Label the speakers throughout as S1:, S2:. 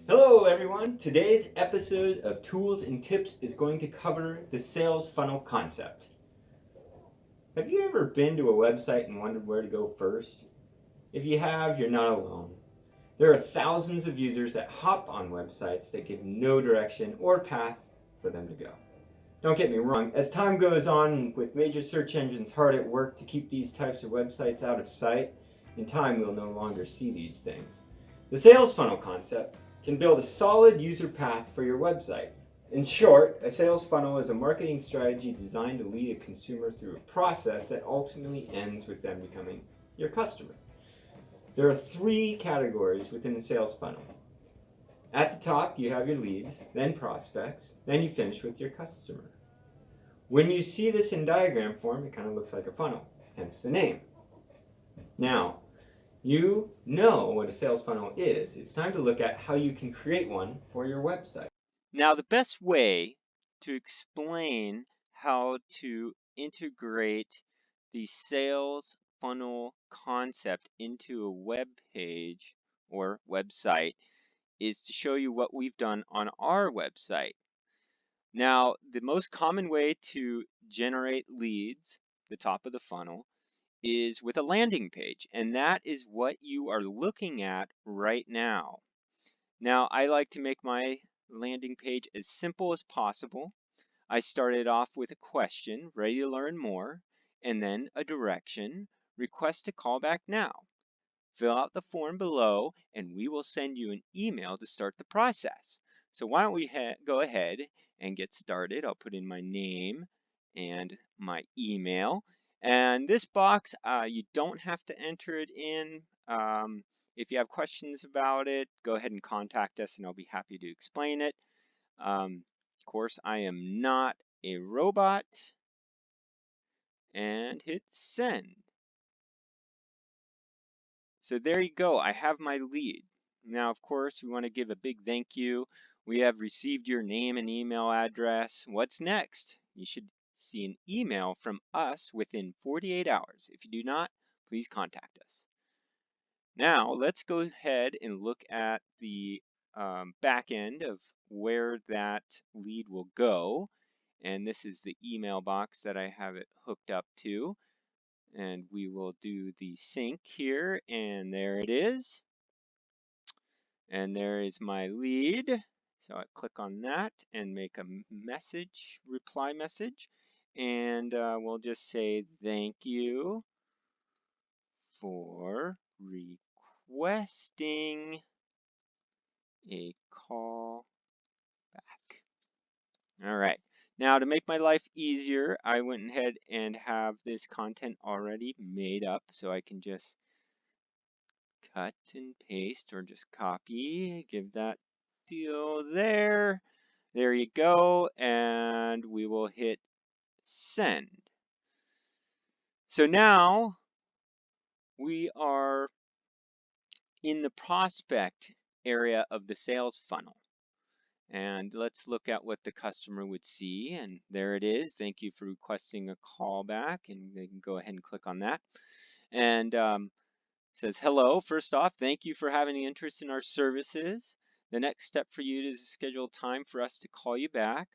S1: Hello everyone! Today's episode of Tools and Tips is going to cover the sales funnel concept. Have you ever been to a website and wondered where to go first? If you have, you're not alone. There are thousands of users that hop on websites that give no direction or path for them to go. Don't get me wrong, as time goes on with major search engines hard at work to keep these types of websites out of sight, in time we'll no longer see these things. The sales funnel concept can build a solid user path for your website. In short, a sales funnel is a marketing strategy designed to lead a consumer through a process that ultimately ends with them becoming your customer. There are three categories within the sales funnel. At the top, you have your leads, then prospects, then you finish with your customer. When you see this in diagram form, it kind of looks like a funnel, hence the name. Now, you know what a sales funnel is. It's time to look at how you can create one for your website.
S2: Now, the best way to explain how to integrate the sales funnel concept into a web page or website is to show you what we've done on our website. Now, the most common way to generate leads, the top of the funnel, is with a landing page, and that is what you are looking at right now. Now, I like to make my landing page as simple as possible. I started off with a question, ready to learn more, and then a direction, request a callback now. Fill out the form below, and we will send you an email to start the process. So why don't we go ahead and get started. I'll put in my name and my email. And this box, you don't have to enter it in. If you have questions about it, go ahead and contact us and I'll be happy to explain it. Of course, I am not a robot. And hit send. So there you go, I have my lead. Now, of course, we want to give a big thank you. We have received your name and email address. What's next? You should see an email from us within 48 hours. If you do not, please contact us. Now, let's go ahead and look at the back end of where that lead will go. And this is the email box that I have it hooked up to. And we will do the sync here, and there it is. And there is my lead. So I click on that and make a message, reply message. And we'll just say thank you for requesting a call back. All right. Now to make my life easier, I went ahead and have this content already made up so I can just cut and paste or just copy, give that deal there. There you go, and we will hit send. So now we are in the prospect area of the sales funnel. And let's look at what the customer would see. And there it is. Thank you for requesting a callback. And they can go ahead and click on that. And says, hello, first off, thank you for having the interest in our services. The next step for you is to schedule time for us to call you back.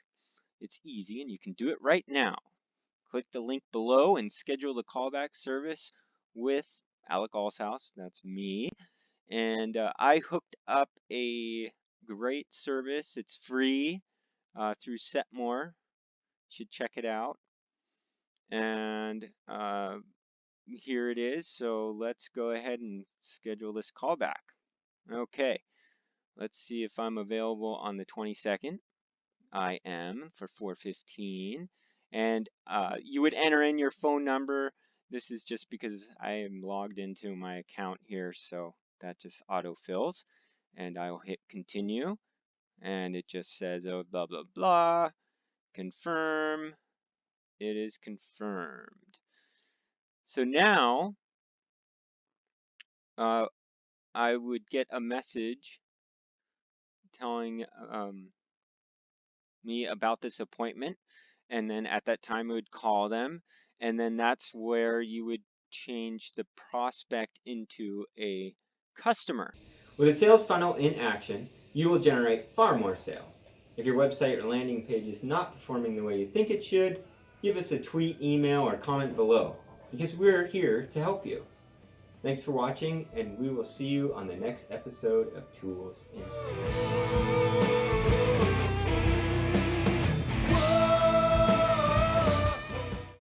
S2: It's easy and you can do it right now. Click the link below and schedule the callback service with Alec Allshouse, that's me. And I hooked up a great service. It's free through Setmore. You should check it out. And here it is. So let's go ahead and schedule this callback. Okay, let's see if I'm available on the 22nd. I am for 4:15. And you would enter in your phone number. This is just because I am logged into my account here, so that just autofills. And I will hit continue. And it just says, oh, blah, blah, blah. Confirm. It is confirmed. So now I would get a message telling me about this appointment, and then at that time I would call them, and then that's where you would change the prospect into a customer.
S1: With a sales funnel in action, you will generate far more sales. If your website or landing page is not performing the way you think it should, give us a tweet, email, or comment below, because we're here to help you. Thanks for watching, and we will see you on the next episode of Tools and Tips.